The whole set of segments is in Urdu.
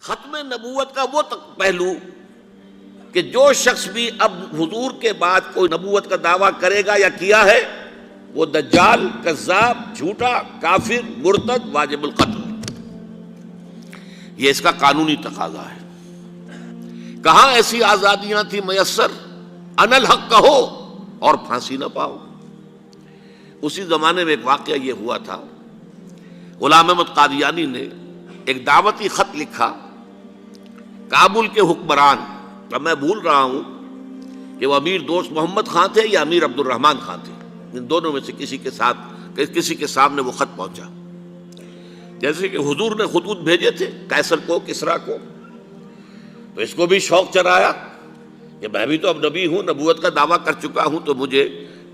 ختم نبوت کا وہ پہلو کہ جو شخص بھی اب حضور کے بعد کوئی نبوت کا دعویٰ کرے گا یا کیا ہے وہ دجال، کذاب، جھوٹا، کافر، مرتد، واجب القتل، یہ اس کا قانونی تقاضا ہے۔ کہاں ایسی آزادیاں تھی میسر، ان الحق کہو اور پھانسی نہ پاؤ۔ اسی زمانے میں ایک واقعہ یہ ہوا تھا، غلام احمد قادیانی نے ایک دعوتی خط لکھا کابل کے حکمران، اب میں بھول رہا ہوں کہ وہ امیر دوست محمد خان تھے یا امیر عبد الرحمن خان تھے، ان دونوں میں سے کسی کے سامنے وہ خط پہنچا۔ جیسے کہ حضور نے خطوط بھیجے تھے قیصر کو، کسریٰ کو، تو اس کو بھی شوق چرایا کہ میں بھی تو اب نبی ہوں، نبوت کا دعویٰ کر چکا ہوں، تو مجھے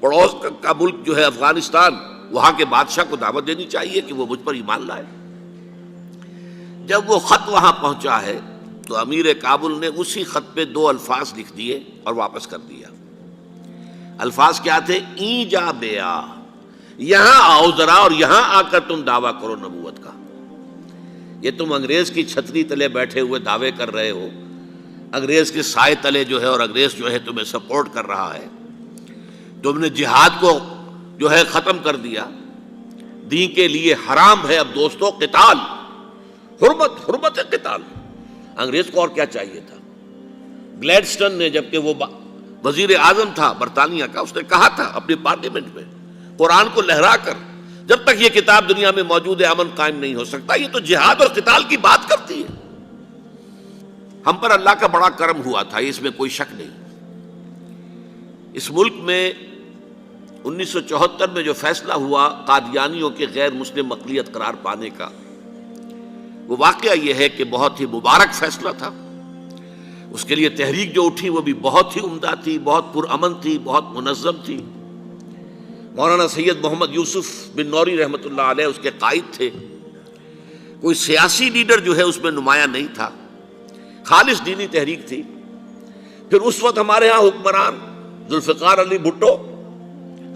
پڑوس کا ملک جو ہے افغانستان، وہاں کے بادشاہ کو دعوت دینی چاہیے کہ وہ مجھ پر ایمان لائے۔ جب وہ خط وہاں پہنچا ہے تو امیر کابل نے اسی خط پہ 2 الفاظ لکھ دیے اور واپس کر دیا۔ الفاظ کیا تھے؟ این جا بیا، یہاں آؤ ذرا اور یہاں آ کر تم دعویٰ کرو نبوت کا۔ یہ تم انگریز کی چھتری تلے بیٹھے ہوئے دعوے کر رہے ہو، انگریز کے سائے تلے جو ہے، اور انگریز جو ہے تمہیں سپورٹ کر رہا ہے، تم نے جہاد کو جو ہے ختم کر دیا، دین کے لیے حرام ہے اب دوستو قتال، حرمت قتال۔ انگریز کو اور کیا چاہیے تھا؟ گلیڈسٹن نے، جبکہ وہ وزیر اعظم تھا برطانیہ کا، اس نے کہا تھا اپنی پارلیمنٹ میں قرآن کو لہرا کر، جب تک یہ کتاب دنیا میں موجود ہے امن قائم نہیں ہو سکتا۔ یہ تو جہاد اور قتال کی بات کرتی ہے۔ ہم پر اللہ کا بڑا کرم ہوا تھا، اس میں کوئی شک نہیں۔ اس ملک میں 1974 میں جو فیصلہ ہوا قادیانیوں کے غیر مسلم اقلیت قرار پانے کا، وہ واقعہ یہ ہے کہ بہت ہی مبارک فیصلہ تھا۔ اس کے لیے تحریک جو اٹھی وہ بھی بہت ہی عمدہ تھی، بہت پرامن تھی، بہت منظم تھی۔ مولانا سید محمد یوسف بن نوری رحمۃ اللہ علیہ اس کے قائد تھے۔ کوئی سیاسی لیڈر جو ہے اس میں نمایاں نہیں تھا، خالص دینی تحریک تھی۔ پھر اس وقت ہمارے ہاں حکمران ذوالفقار علی بھٹو،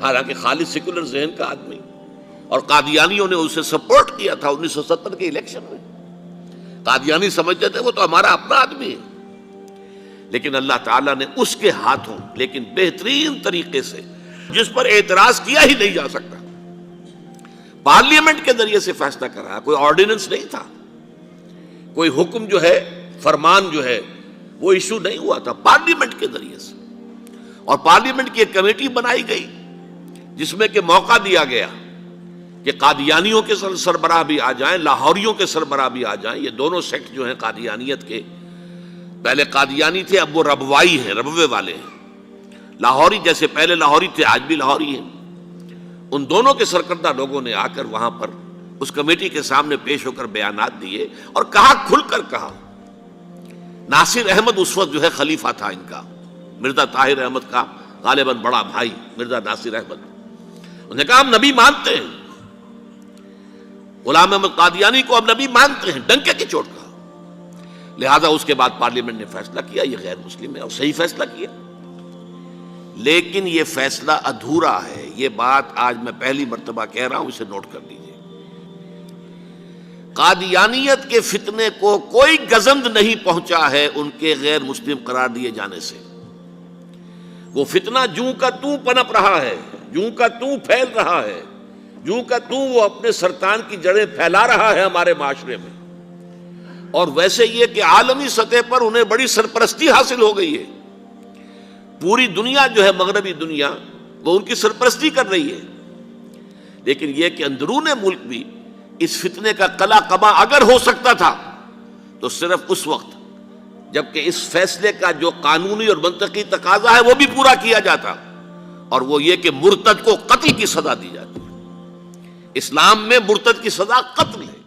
حالانکہ خالص سیکولر ذہن کا آدمی، اور قادیانیوں نے اسے سپورٹ کیا تھا 1970 کے الیکشن میں۔ قادیانی سمجھتے تھے وہ تو ہمارا اپنا آدمی ہے، لیکن اللہ تعالیٰ نے اس کے ہاتھوں لیکن بہترین طریقے سے، جس پر اعتراض کیا ہی نہیں جا سکتا، پارلیمنٹ کے ذریعے سے فیصلہ کرایا۔ کوئی آرڈیننس نہیں تھا، کوئی حکم جو ہے، فرمان جو ہے وہ ایشو نہیں ہوا تھا، پارلیمنٹ کے ذریعے سے۔ اور پارلیمنٹ کی ایک کمیٹی بنائی گئی جس میں کہ موقع دیا گیا کہ قادیانیوں کے سربراہ بھی آ جائیں، لاہوریوں کے سربراہ بھی آ جائیں۔ یہ دونوں سیکٹ جو ہیں قادیانیت کے، پہلے قادیانی تھے اب وہ ربوائی ہیں، ربوے والے ہیں۔ لاہوری جیسے پہلے لاہوری تھے آج بھی لاہوری ہیں۔ ان دونوں کے سرکردہ لوگوں نے آ کر وہاں پر اس کمیٹی کے سامنے پیش ہو کر بیانات دیے اور کہا، کھل کر کہا۔ ناصر احمد اس وقت جو ہے خلیفہ تھا ان کا، مرزا طاہر احمد کا غالباً بڑا بھائی مرزا ناصر احمد۔ انہوں نے کہا ہم نبی مانتے ہیں، غلام احمد قادیانی کو ہم نبی مانتے ہیں، ڈنکے کی چوٹ کہا۔ لہذا اس کے بعد پارلیمنٹ نے فیصلہ کیا یہ غیر مسلم ہے، اور صحیح فیصلہ کیا۔ لیکن یہ فیصلہ ادھورا ہے، یہ بات آج میں پہلی مرتبہ کہہ رہا ہوں، اسے نوٹ کر لیجیے۔ قادیانیت کے فتنے کو کوئی گزند نہیں پہنچا ہے ان کے غیر مسلم قرار دیے جانے سے۔ وہ فتنہ جوں کا توں پنپ رہا ہے، جوں کا توں پھیل رہا ہے، جوں کا توں وہ اپنے سرطان کی جڑیں پھیلا رہا ہے ہمارے معاشرے میں۔ اور ویسے یہ کہ عالمی سطح پر انہیں بڑی سرپرستی حاصل ہو گئی ہے، پوری دنیا جو ہے مغربی دنیا وہ ان کی سرپرستی کر رہی ہے۔ لیکن یہ کہ اندرون ملک بھی اس فتنے کا قلع قبا اگر ہو سکتا تھا تو صرف اس وقت جبکہ اس فیصلے کا جو قانونی اور منطقی تقاضا ہے وہ بھی پورا کیا جاتا، اور وہ یہ کہ مرتد کو قتل کی سزا دی جاتی ہے۔ اسلام میں مرتد کی سزا قتل ہے۔